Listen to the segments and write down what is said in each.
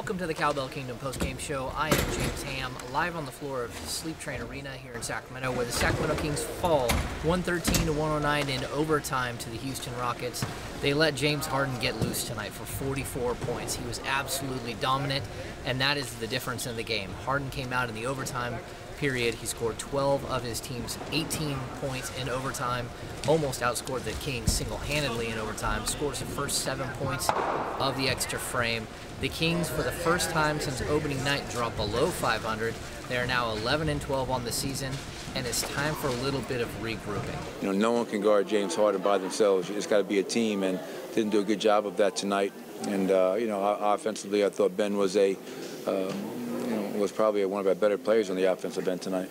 Welcome to the Cowbell Kingdom postgame show. I am James Ham, live on the floor of Sleep Train Arena here in Sacramento, where the Sacramento Kings fall 113-109 in overtime to the Houston Rockets. They let James Harden get loose tonight for 44 points. He was absolutely dominant, and that is the difference in the game. Harden came out in the overtime period. He scored 12 of his team's 18 points in overtime, almost outscored the Kings single-handedly in overtime, scores the first 7 points of the extra frame. The Kings, for the first time since opening night, dropped below 500. They are now 11-12 on the season, and it's time for a little bit of regrouping. You know, no one can guard James Harden by themselves. It's got to be a team, and didn't do a good job of that tonight. And you know, offensively, I thought Ben was was probably one of our better players on the offensive end tonight.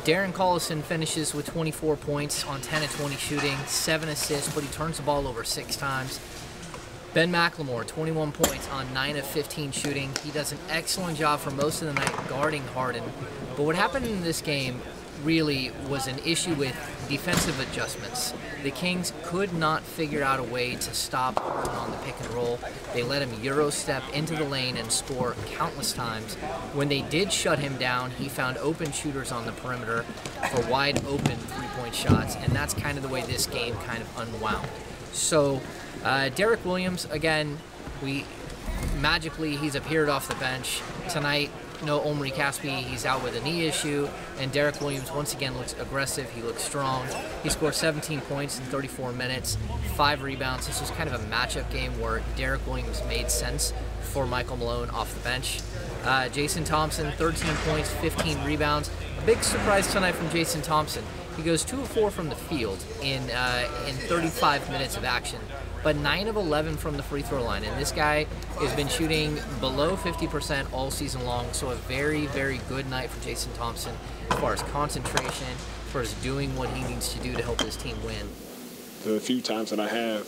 Darren Collison finishes with 24 points on 10 of 20 shooting, 7 assists, but he turns the ball over 6 times. Ben McLemore, 21 points on 9 of 15 shooting. He does an excellent job for most of the night guarding Harden. But what happened in this game really was an issue with defensive adjustments. The Kings could not figure out a way to stop Harden on the pick and roll. They let him Euro step into the lane and score countless times. When they did shut him down, he found open shooters on the perimeter for wide open three-point shots, and that's kind of the way this game kind of unwound. So Derek Williams, again, he's appeared off the bench tonight. No Omri Caspi, he's out with a knee issue, and Derek Williams once again looks aggressive, he looks strong. He scored 17 points in 34 minutes, 5 rebounds. This was kind of a matchup game where Derek Williams made sense for Michael Malone off the bench. Jason Thompson, 13 points, 15 rebounds. A big surprise tonight from Jason Thompson. He goes 2 of 4 from the field in 35 minutes of action, but 9 of 11 from the free throw line. And this guy has been shooting below 50% all season long, so a very, very good night for Jason Thompson as far as concentration, as far as doing what he needs to do to help his team win. The few times that I have,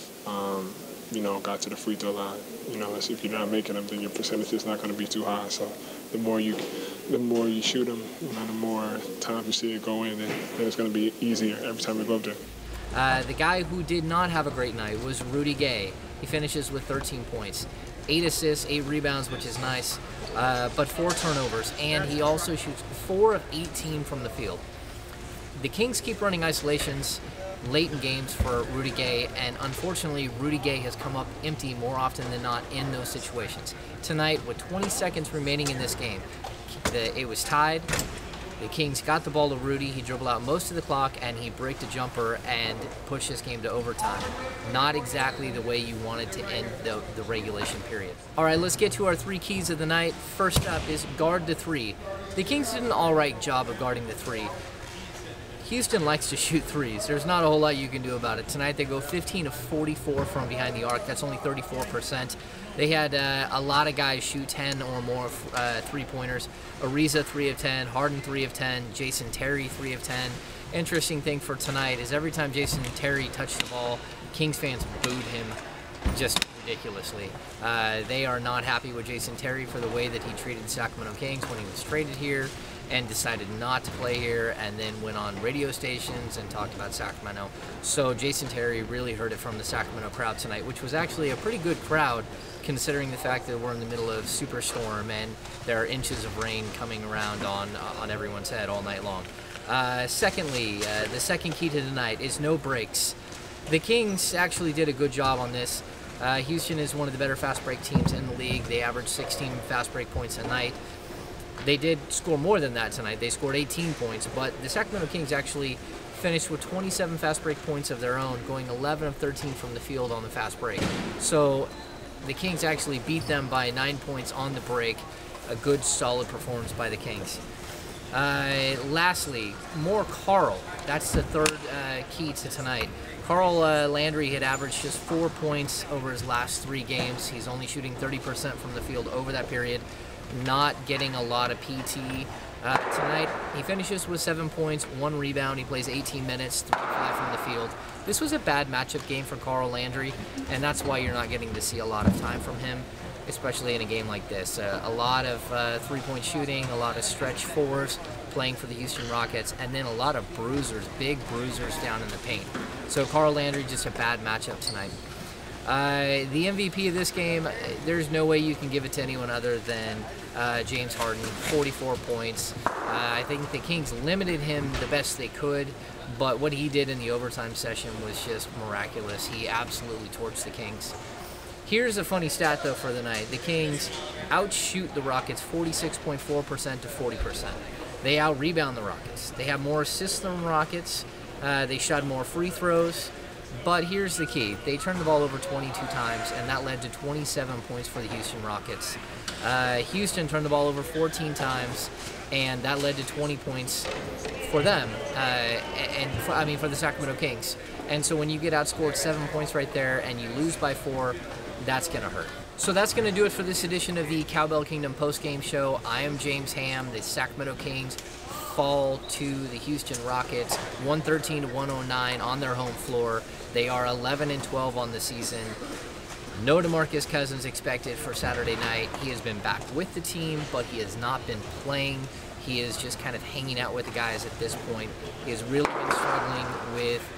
got to the free throw line, if you're not making them, then your percentage is not going to be too high. So the more you shoot them, the more times you see it go in, then it's going to be easier every time we go up there. The guy who did not have a great night was Rudy Gay. He finishes with 13 points, 8 assists, 8 rebounds, which is nice, but 4 turnovers, and he also shoots 4 of 18 from the field. The Kings keep running isolations late in games for Rudy Gay, and unfortunately Rudy Gay has come up empty more often than not in those situations. Tonight, with 20 seconds remaining in this game, it was tied. The Kings got the ball to Rudy, he dribbled out most of the clock, and he braked a jumper and pushed this game to overtime. Not exactly the way you wanted to end the regulation period. All right, let's get to our 3 keys of the night. First up is guard the 3. The Kings did an all right job of guarding the 3. Houston likes to shoot threes. There's not a whole lot you can do about it. Tonight they go 15 of 44 from behind the arc. That's only 34%. They had a lot of guys shoot 10 or more three-pointers. Ariza 3 of 10, Harden 3 of 10, Jason Terry 3 of 10. Interesting thing for tonight is every time Jason Terry touched the ball, Kings fans booed him just ridiculously. They are not happy with Jason Terry for the way that he treated the Sacramento Kings when he was traded here and decided not to play here, and then went on radio stations and talked about Sacramento. So Jason Terry really heard it from the Sacramento crowd tonight, which was actually a pretty good crowd considering the fact that we're in the middle of superstorm and there are inches of rain coming around on everyone's head all night long. Secondly, the second key to the night is no breaks. The Kings actually did a good job on this. Houston is one of the better fast break teams in the league. They average 16 fast break points a night. They did score more than that tonight. They scored 18 points, but the Sacramento Kings actually finished with 27 fast break points of their own, going 11 of 13 from the field on the fast break. So the Kings actually beat them by 9 points on the break. A good, solid performance by the Kings. Lastly, more Carl. That's the third key to tonight. Carl Landry had averaged just 4 points over his last 3 games. He's only shooting 30% from the field over that period. Not getting a lot of PT. Tonight, he finishes with 7 points, 1 rebound. He plays 18 minutes, 3 of 5 from the field. This was a bad matchup game for Carl Landry, and that's why you're not getting to see a lot of time from him, especially in a game like this. A lot of 3-point shooting, a lot of stretch 4s playing for the Houston Rockets, and then a lot of bruisers, big bruisers down in the paint. So Carl Landry, just a bad matchup tonight. The MVP of this game, there's no way you can give it to anyone other than James Harden, 44 points. I think the Kings limited him the best they could, but what he did in the overtime session was just miraculous. He absolutely torched the Kings. Here's a funny stat, though, for the night. The Kings outshoot the Rockets 46.4% to 40%. They out-rebound the Rockets. They have more assists than the Rockets. They shot more free throws. But here's the key. They turned the ball over 22 times, and that led to 27 points for the Houston Rockets. Houston turned the ball over 14 times, and that led to 20 points for them, for the Sacramento Kings. And so when you get outscored 7 points right there and you lose by 4, that's going to hurt. So that's going to do it for this edition of the Cowbell Kingdom postgame show. I am James Ham. The Sacramento Kings fall to the Houston Rockets 113 to 109 on their home floor. They are 11-12 on the season. No DeMarcus Cousins expected for Saturday night. He has been back with the team, but he has not been playing. He is just kind of hanging out with the guys at this point. He has really been struggling with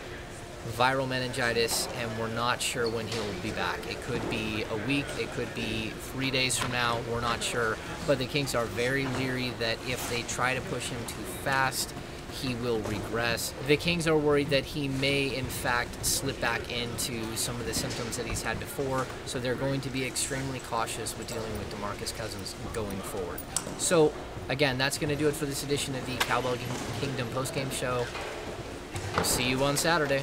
viral meningitis, and we're not sure when he'll be back. It could be a week, it could be 3 days from now, we're not sure. But the Kings are very leery that if they try to push him too fast, he will regress. The Kings are worried that he may, in fact, slip back into some of the symptoms that he's had before, so they're going to be extremely cautious with dealing with DeMarcus Cousins going forward. So, again, that's going to do it for this edition of the Cowbell Kingdom postgame show. We'll see you on Saturday.